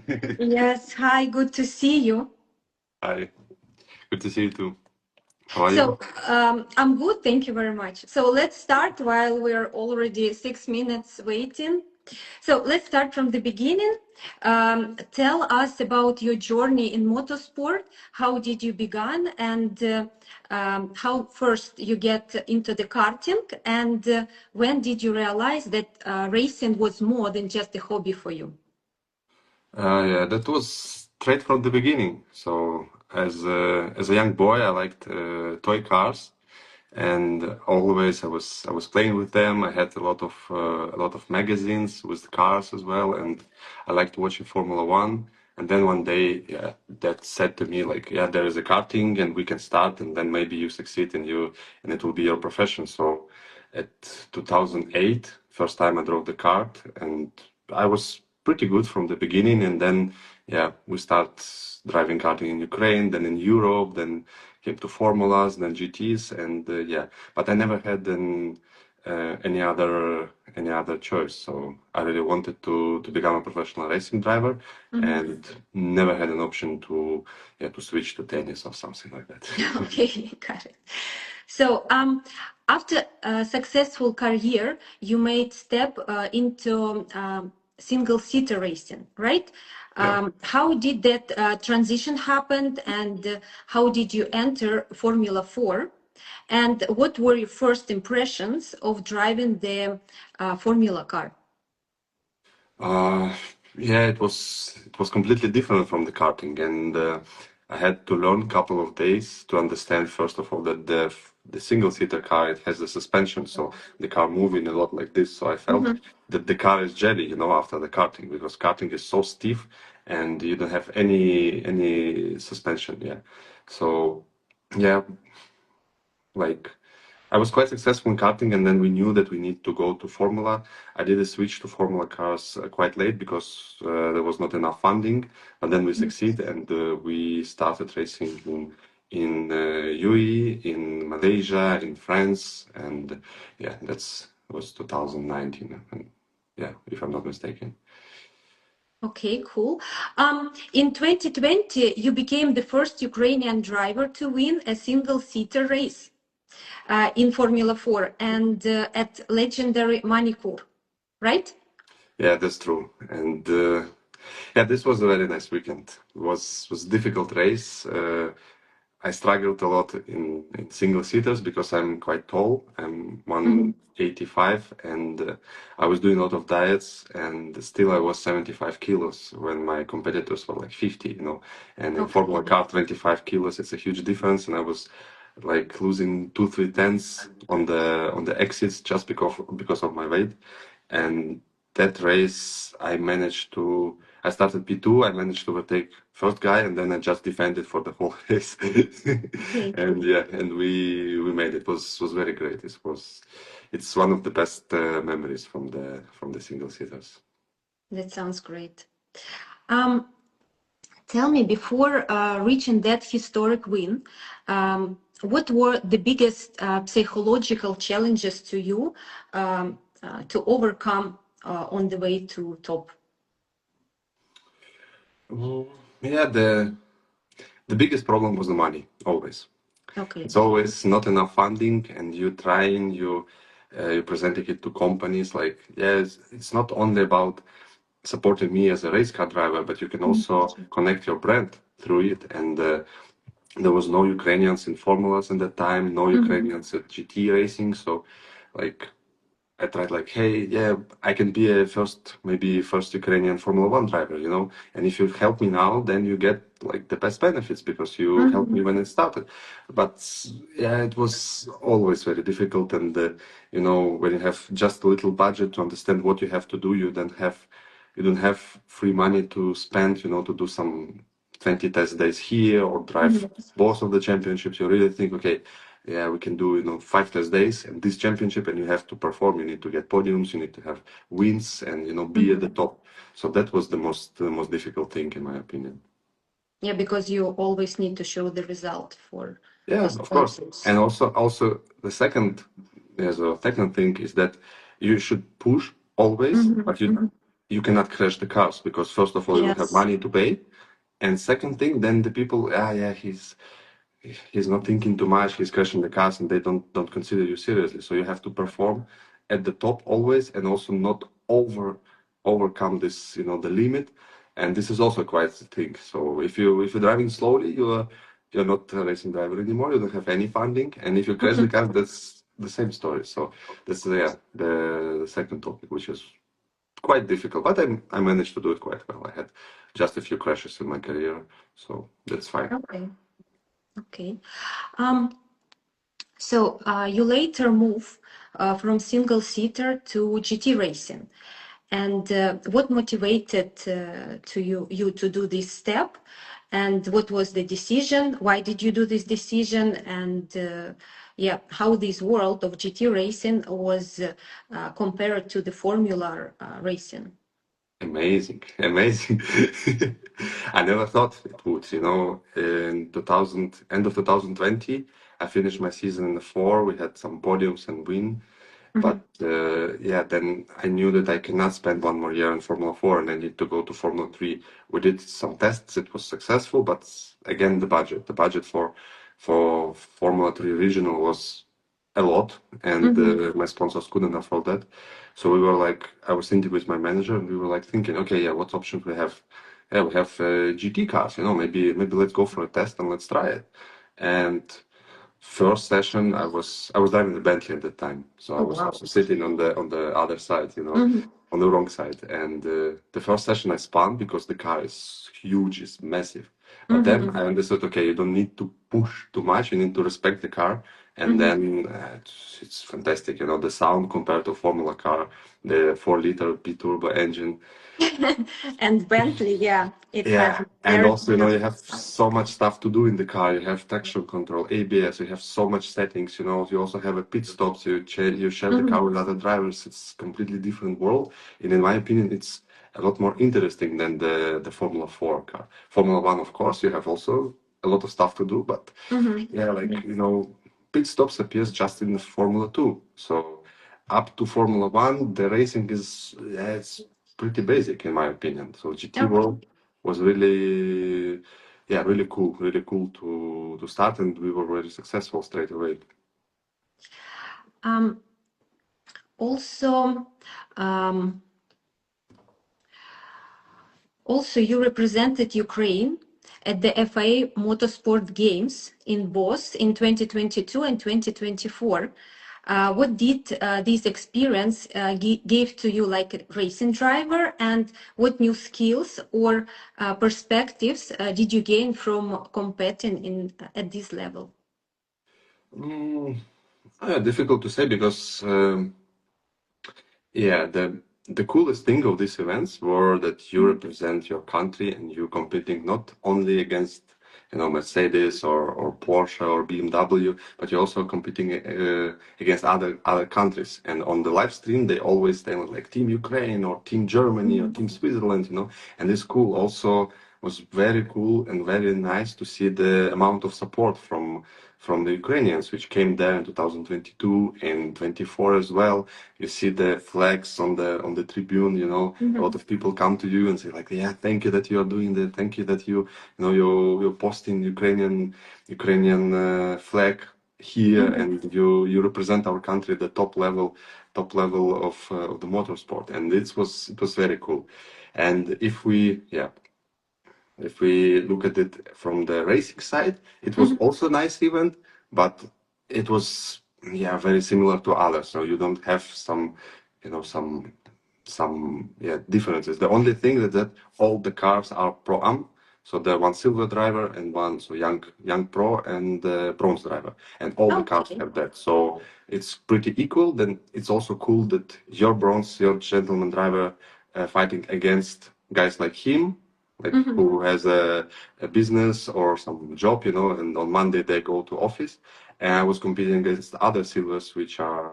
Yes, hi, good to see you. Hi, good to see you too. How are you? So, I'm good, thank you very much. So, let's start while we're already 6 minutes waiting. So, let's start from the beginning. Tell us about your journey in motorsport. How did you begin, and how first you get into the karting, and when did you realize that racing was more than just a hobby for you? Yeah, that was straight from the beginning. So as a young boy, I liked toy cars, and always I was playing with them. I had a lot of magazines with cars as well, and I liked watching Formula One. And then one day, yeah, that said to me like, yeah, there is a karting, and we can start, and then maybe you succeed, and it will be your profession. So at 2008, first time I drove the kart, and I was pretty good from the beginning. And then, yeah, we start driving karting in Ukraine, then in Europe, then came to formulas, then GTs, and yeah. But I never had any other choice. So I really wanted to become a professional racing driver, Mhm. and never had an option to switch to tennis or something like that. Okay, got it. So, after a successful career, you made step into single-seater racing, right? Yeah. How did that transition happen, and how did you enter Formula 4? And what were your first impressions of driving the Formula car? Uh, yeah, it was completely different from the karting, and I had to learn a couple of days to understand first of all that the single seater car, it has the suspension, so the car moving a lot like this. So I felt Mhm. that the car is jelly, after the karting, because karting is so stiff and you don't have any suspension. Yeah, so yeah, like I was quite successful in karting, and then we knew that we need to go to Formula. I did a switch to Formula cars quite late because there was not enough funding, but then we succeed, and we started racing in UAE, in Malaysia, in France, and yeah, that's was 2019, and yeah, if I'm not mistaken. Okay, cool. In 2020, you became the first Ukrainian driver to win a single-seater race in Formula 4 and at legendary Manicourt, right? Yeah, that's true. And yeah, this was a very nice weekend. It was a difficult race. I struggled a lot in single seaters because I'm quite tall. I'm Mhm. 185, and I was doing a lot of diets, and still I was 75 kilos when my competitors were like 50. And in Okay. Formula Car, 25 kilos, it's a huge difference. And I was like losing 2-3 tenths on the exits just because of my weight. And that race, I started P2, I managed to overtake first guy, and then I just defended for the whole race. Okay, And yeah, and we made it. Was very great. It's one of the best memories from the single seaters. that sounds great. Um, Tell me, before reaching that historic win, what were the biggest psychological challenges to you to overcome on the way to top? Mm, yeah, the biggest problem was the money, always. Okay. It's always not enough funding, and you're presenting it to companies like, yes, it's not only about supporting me as a race car driver, but you can also connect your brand through it. And there was no Ukrainians in formulas at that time, no Mhm. Ukrainians at GT racing. So, like, I tried like, hey, yeah, I can be maybe first Ukrainian Formula One driver. And if you help me now, then you get like the best benefits because you helped me Mhm. when it started. But yeah, it was always very difficult. And when you have just a little budget to understand what you have to do, you don't have free money to spend, to do some 20 test days here or drive Mhm. both of the championships. You really think, okay, yeah, we can do 5 test days and this championship, and you have to perform. You need to get podiums, you need to have wins, and be at the Mhm. top. So that was the most difficult thing, in my opinion. Yeah, because you always need to show the result for Yeah, the of course. sponsors. And also the second thing is that you should push always, Mhm. but you Mhm. you cannot crash the cars because first of all you don't have Yes. money to pay, and second thing, then the people, yeah, he's not thinking too much, he's crashing the cars, and they don't consider you seriously. So you have to perform at the top always, and also not overcome this, the limit. And this is also quite the thing. So if you're driving slowly, you're not a racing driver anymore. You don't have any funding, and if you crash the Mhm. car, that's the same story. So that's the second topic, which is quite difficult, but I managed to do it quite well. I had just a few crashes in my career, so that's fine. Okay. Okay. Um, so you later move from single seater to GT racing. And what motivated you to do this step? And what was the decision? Why did you do this decision? And yeah, how this world of GT racing was compared to the Formula racing? Amazing, amazing. I never thought it would, in 2000, end of 2020, I finished my season in the four. We had some podiums and win. But Mhm. yeah, then I knew that I cannot spend one more year in Formula 4 and I need to go to Formula 3. We did some tests, it was successful, but again, the budget for Formula 3 regional was a lot, and Mhm. my sponsors couldn't afford that. So we were like, I was thinking with my manager, and we were like thinking, okay, yeah, what options we have? Yeah, we have GT cars, maybe let's go for a test and let's try it. And first session, I was driving the Bentley at the time, so I Oh, was wow. also sitting on the other side, Mhm. on the wrong side. And the first session I spun because the car is huge, it's massive. But then Mhm. I understood, okay, you don't need to push too much, you need to respect the car, and Mhm. then it's fantastic. The sound compared to Formula car, the 4-liter B-turbo engine. And Bentley, yeah, it has Yeah, and very also, you have so much stuff to do in the car. You have traction control, ABS, you have so much settings, you also have a pit stops, you share the car Mhm. with other drivers. It's completely different world. And in my opinion, it's a lot more interesting than the Formula 4 car. Formula 1, of course, you have also a lot of stuff to do, but Mhm. yeah, like, pit stops appears just in Formula 2. So up to Formula 1, the racing is, yeah, it's pretty basic in my opinion. So GT Okay. World was really, yeah, really cool to start, and we were very successful straight away. Um, also, um, Also, you represented Ukraine at the FIA Motorsport Games in both in 2022 and 2024. What did this experience give to you like a racing driver, and what new skills or perspectives did you gain from competing at this level? Mm, difficult to say because yeah, the coolest thing of these events were that you Mhm. represent your country and you competing not only against Mercedes or Porsche or BMW, but you're also competing against other countries. And on the live stream, they always say like Team Ukraine or Team Germany or Mhm. Team Switzerland, And this cool also was very cool and very nice to see the amount of support from the Ukrainians, which came there in 2022 and 24 as well. You see the flags on the tribune. A lot Mhm. of people come to you and say like, yeah, thank you that you are doing that. Thank you that you're posting Ukrainian flag here, Mhm. and you represent our country at the top level of the motorsport, and it was very cool. And if we look at it from the racing side, it was Mhm. also a nice event, but it was, yeah, very similar to others. So you don't have some differences. The only thing is that all the cars are pro-am. So there one silver driver and one so young pro and bronze driver, and all the cars Okay. have that. So it's pretty equal. Then it's also cool that your bronze, your gentleman driver, fighting against guys like him, like Mhm. who has a business or some job, and on Monday they go to office. And I was competing against other silvers, which are,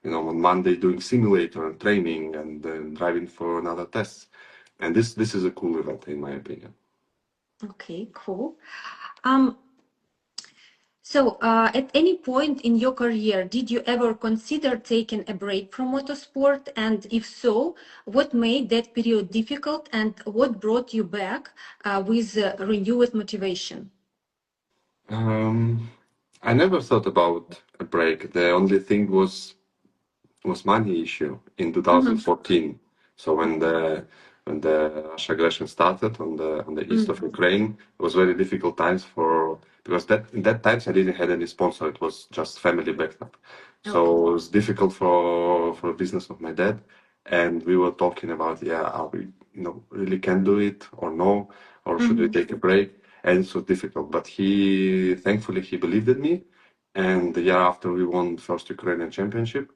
on Monday doing simulator and training and driving for another tests. And this is a cool event, in my opinion. Okay, cool. Um, So, at any point in your career, did you ever consider taking a break from motorsport? And if so, what made that period difficult and what brought you back with renewed motivation? Um, I never thought about a break. The only thing was money issue in Mm-hmm. 2014. So when the Russia aggression started on the east of Mm-hmm. Ukraine, it was very difficult times for because that in that times I didn't have any sponsor. It was just family backup. So Okay. it was difficult for business of my dad, and we were talking about are we really can do it or no, or should we Mm-hmm. take a break? And it was difficult, but he thankfully he believed in me, and the year after we won first Ukrainian championship,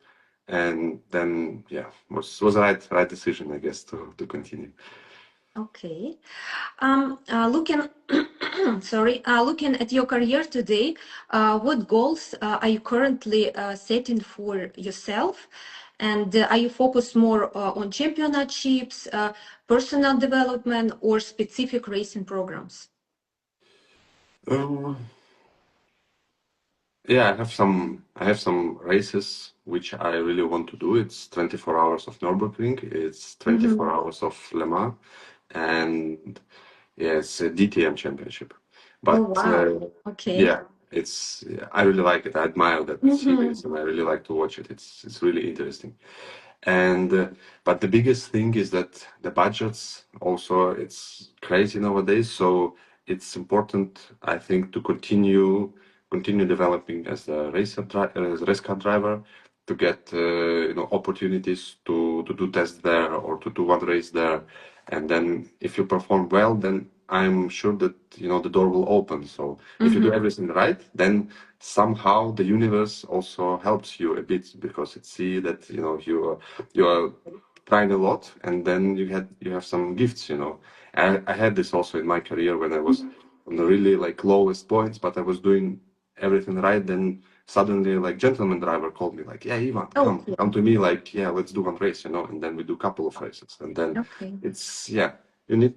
and then was the right decision, I guess, to continue. Okay. Looking, sorry, looking at your career today, what goals are you currently setting for yourself? And are you focused more on championships, personal development, or specific racing programs? Um, Yeah, I have some races which I really want to do. It's 24 hours of Nürburgring, it's 24 Mm-hmm. hours of Le Mans, and yeah, it's a DTM championship. Oh, But wow. Okay. yeah, it's I really like it. I admire that Mm-hmm. series, and I really like to watch it. It's really interesting. And but the biggest thing is that the budgets also it's crazy nowadays. So it's important, I think, to continue developing as a as a race car driver, to get opportunities to do tests there or to do one race there, and then if you perform well, then I'm sure that the door will open. So if you do Mm-hmm. everything right, then somehow the universe also helps you a bit because it see that you are trying a lot, and then you have some gifts. I had this also in my career when I was on the really like lowest points, but I was doing everything right. Then suddenly, like gentleman driver called me like, "Yeah, Ivan, Okay. come to me, like, yeah, let's do one race, and then we do a couple of races, and then Okay. it's you need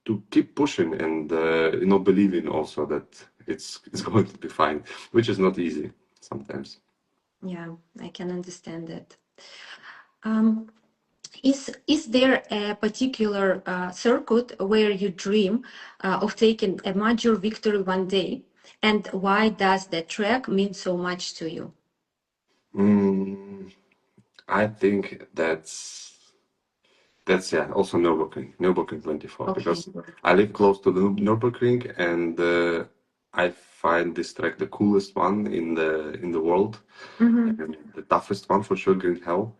to keep pushing and believing also that it's going to be fine, which is not easy sometimes. Yeah, I can understand that. Um, is there a particular circuit where you dream of taking a major victory one day, and why does that track mean so much to you? Mm, I think that's also Nürburgring 24 Okay. because I live close to the Nürburgring, and I find this track the coolest one in the world, Mm-hmm. and the toughest one for sure, Green Hell.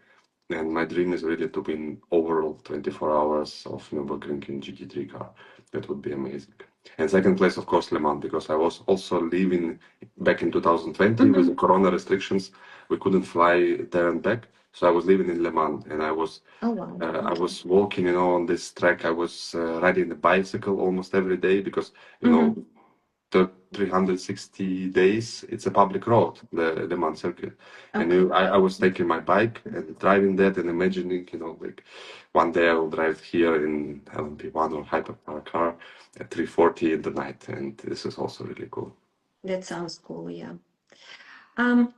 And my dream is really to win overall 24 hours of Nürburgring in GT3 car. That would be amazing. And second place, of course, Le Mans, because I was also living back in 2020 with the Mm-hmm. Corona restrictions. We couldn't fly there and back, so I was living in Le Mans, and I was Oh wow. I Okay. was walking, on this track. I was riding the bicycle almost every day because Mm-hmm. the 360 days it's a public road, the Man Circuit, and Okay. I was taking my bike and driving that and imagining, like one day I will drive here in LMP1 or hypercar car at 3:40 in the night, and this is also really cool. That sounds cool. Yeah. Um,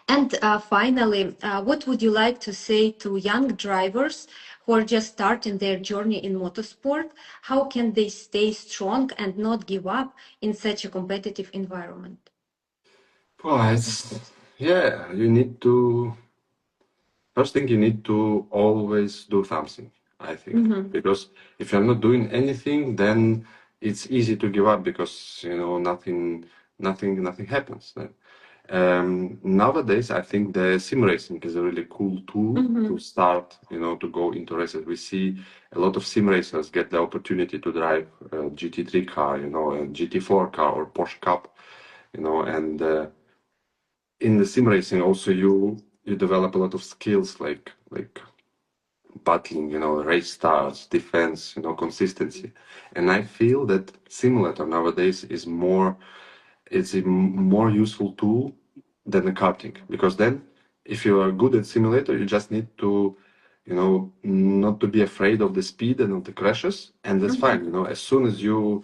and finally, what would you like to say to young drivers who are just starting their journey in motorsport? How can they stay strong and not give up in such a competitive environment? Well, you need to first thing you need to always do something, I think, Mm-hmm. because if you're not doing anything, then it's easy to give up because nothing happens then. Nowadays, I think the sim racing is a really cool tool to Mm-hmm. start, to go into races. We see a lot of sim racers get the opportunity to drive a GT3 car, a GT4 car or Porsche Cup, and in the sim racing also you develop a lot of skills like battling, race starts, defense, consistency. And I feel that simulator nowadays is a more useful tool than the karting, because then if you are good at simulator, you just need to, not to be afraid of the speed and of the crashes, and that's Mm-hmm. fine. As soon as you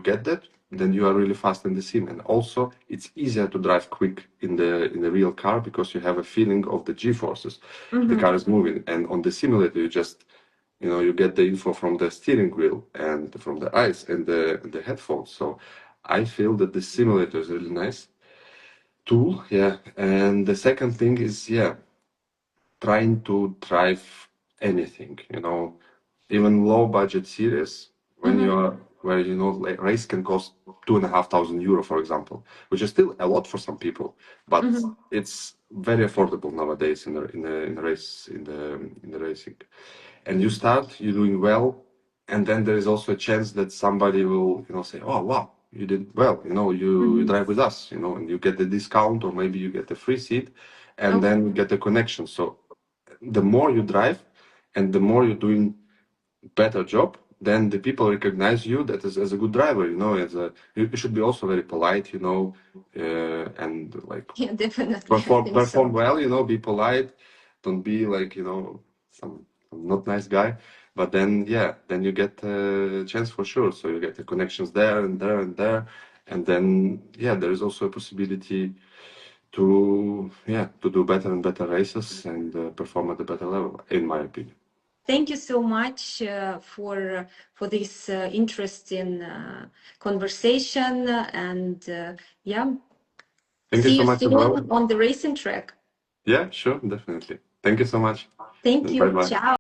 get that, then you are really fast in the sim. And also, it's easier to drive quick in the real car because you have a feeling of the G forces. The car is moving, and on the simulator, you just you get the info from the steering wheel and from the eyes and the headphones. So I feel that the simulator is a really nice tool. Yeah. And the second thing is, trying to drive anything, even low budget series when you are where like race can cost 2,500 euro, for example, which is still a lot for some people, but it's very affordable nowadays in the race in the racing. And you're doing well, and then there is also a chance that somebody will say, oh wow, you did well, you drive with us, and you get the discount, or maybe you get a free seat, and Okay. then you get a connection. So the more you drive and the more you're doing better job, then the people recognize you that as a good driver. You should be also very polite, and like Yeah, definitely. I think perform so. well, be polite, don't be like some not nice guy. But then then you get a chance for sure. So you get the connections there and there and there, and then there is also a possibility to do better and better races and perform at a better level, in my opinion. Thank you so much for this interesting conversation, and Thank you see so you much as soon well. on the racing track. Yeah, sure, definitely. Thank you so much. Thank Bye you. bye. Ciao.